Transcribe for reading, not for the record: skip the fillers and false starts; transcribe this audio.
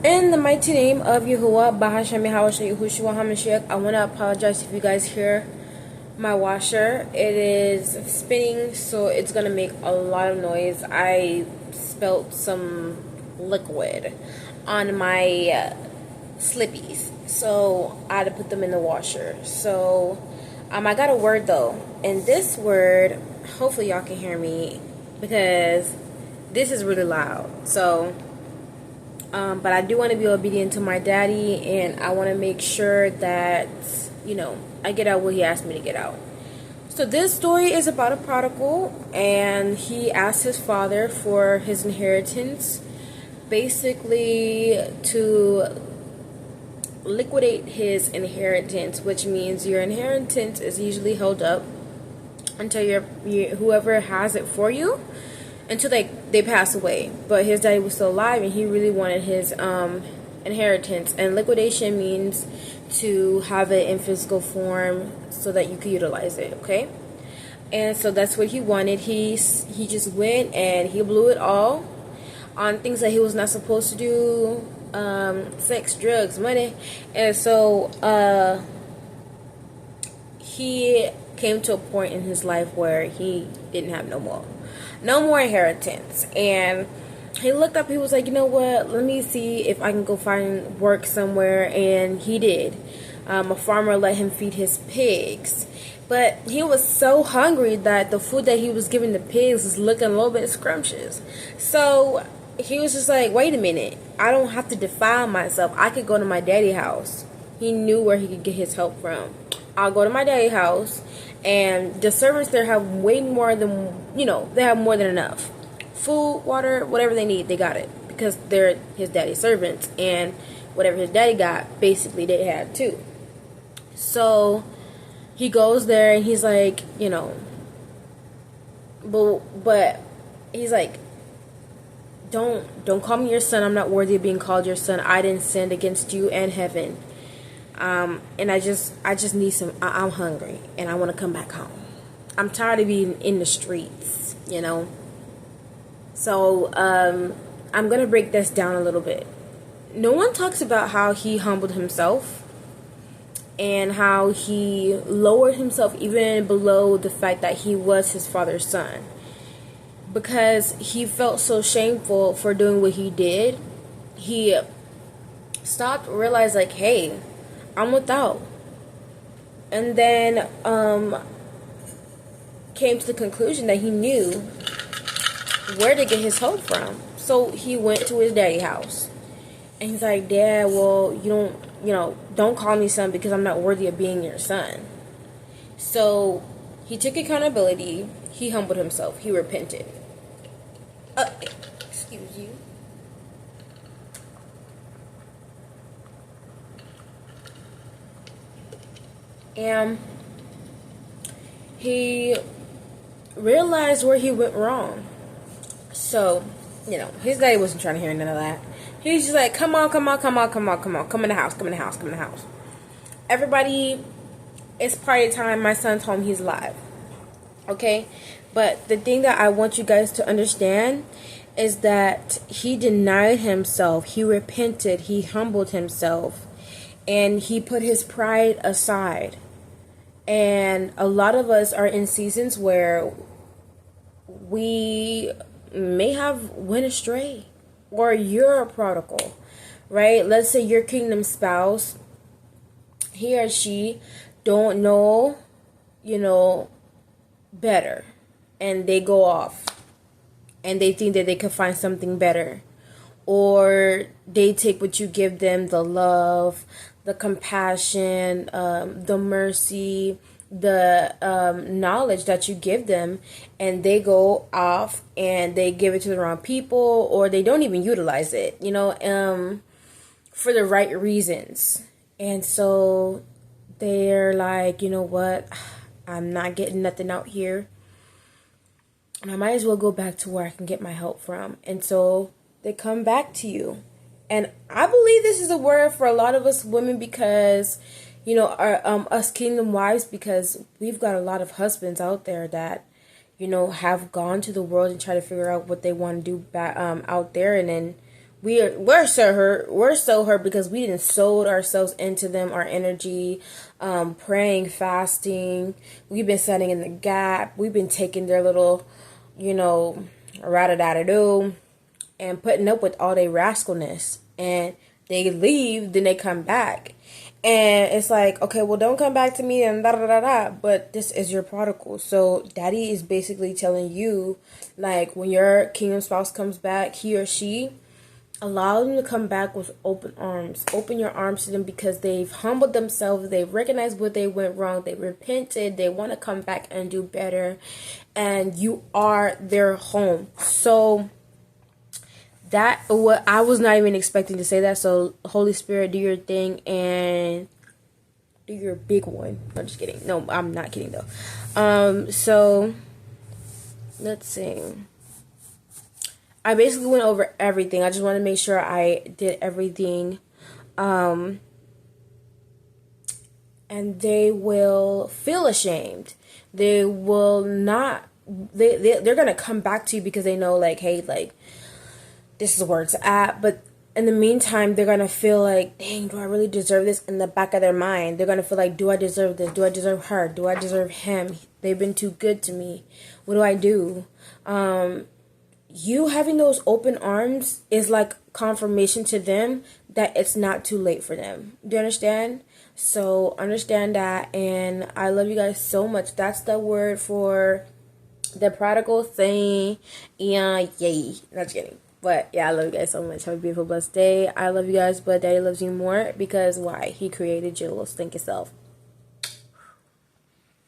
In the mighty name of Yahuwah, Bahashem Yahawashah Yahushua HaMashiach, I want to apologize if you guys hear my washer. It is spinning, so it's going to make a lot of noise. I spilt some liquid on my slippies, so I had to put them in the washer. So, I got a word though, and this word, hopefully y'all can hear me, because this is really loud. So, but I do want to be obedient to my daddy, and I want to make sure that, I get out what he asked me to get out. So this story is about a prodigal, and he asked his father for his inheritance, basically to liquidate his inheritance, which means your inheritance is usually held up until whoever has it for you, until they pass away. But his daddy was still alive, and he really wanted his inheritance. And liquidation means to have it in physical form so that you could utilize it. Okay, and so that's what he wanted. He just went and he blew it all on things that he was not supposed to do, sex, drugs, money. And so he came to a point in his life where he didn't have no more inheritance. And he looked up, he was like, you know what, let me see if I can go find work somewhere. And he did. A farmer let him feed his pigs, but he was so hungry that the food that he was giving the pigs was looking a little bit scrumptious. So he was just like, wait a minute, I don't have to defile myself. I could go to my daddy's house. He knew where he could get his help from. I'll go to my daddy's house, and the servants there have way more than, they have more than enough. Food, water, whatever they need, they got it. Because they're his daddy's servants, and whatever his daddy got, basically they had too. So he goes there, and he's like, but he's like, don't call me your son. I'm not worthy of being called your son. I didn't sin against you and heaven. And I just need I'm hungry, and I want to come back home. I'm tired of being in the streets, So, I'm going to break this down a little bit. No one talks about how he humbled himself and how he lowered himself even below the fact that he was his father's son. Because he felt so shameful for doing what he did, he stopped, realized like, hey, I'm without. And then came to the conclusion that he knew where to get his help from. So he went to his daddy's house. And he's like, Dad, well, don't call me son because I'm not worthy of being your son. So he took accountability. He humbled himself. He repented. Excuse you. And he realized where he went wrong. So, his daddy wasn't trying to hear none of that. He's just like, come on. Come in the house. Everybody, it's party time. My son's home. He's alive. Okay? But the thing that I want you guys to understand is that he denied himself. He repented. He humbled himself. And he put his pride aside. And a lot of us are in seasons where we may have went astray, or you're a prodigal, right? Let's say your kingdom spouse, he or she don't know, better, and they go off and they think that they could find something better, or they take what you give them, the love, the compassion, the mercy, the knowledge that you give them, and they go off and they give it to the wrong people, or they don't even utilize it, for the right reasons. And so they're like, you know what, I'm not getting nothing out here, and I might as well go back to where I can get my help from. And so they come back to you. And I believe this is a word for a lot of us women, because our us kingdom wives, because we've got a lot of husbands out there that have gone to the world and try to figure out what they want to do out there, and then we're so hurt because we didn't sold ourselves into them, our energy, praying, fasting. We've been setting in the gap. We've been taking their little, you know, rata-da-da-do and putting up with all their rascalness. And they leave, then they come back. And it's like, okay, well, don't come back to me and da da da da. But this is your prodigal. So daddy is basically telling you, like, when your kingdom spouse comes back, he or she, allow them to come back with open arms. Open your arms to them because they've humbled themselves. They've recognized what they went wrong. They repented. They want to come back and do better. And you are their home. So that, what I was not even expecting to say that. So Holy Spirit, do your thing and do your big one. I'm just kidding. No, I'm not kidding though. So let's see. I basically went over everything. I just want to make sure I did everything. And they will feel ashamed. They will not, they're going to come back to you because they know, like, hey, like, this is where it's at. But in the meantime, they're going to feel like, dang, do I really deserve this? In the back of their mind, they're going to feel like, do I deserve this? Do I deserve her? Do I deserve him? They've been too good to me. What do I do? You having those open arms is like confirmation to them that it's not too late for them. Do you understand? So understand that, and I love you guys so much. That's the word for the prodigal thing. Yeah, yay. Not just kidding. But yeah, I love you guys so much. Have a beautiful, blessed day. I love you guys, but daddy loves you more because why? He created you. Little stinky self.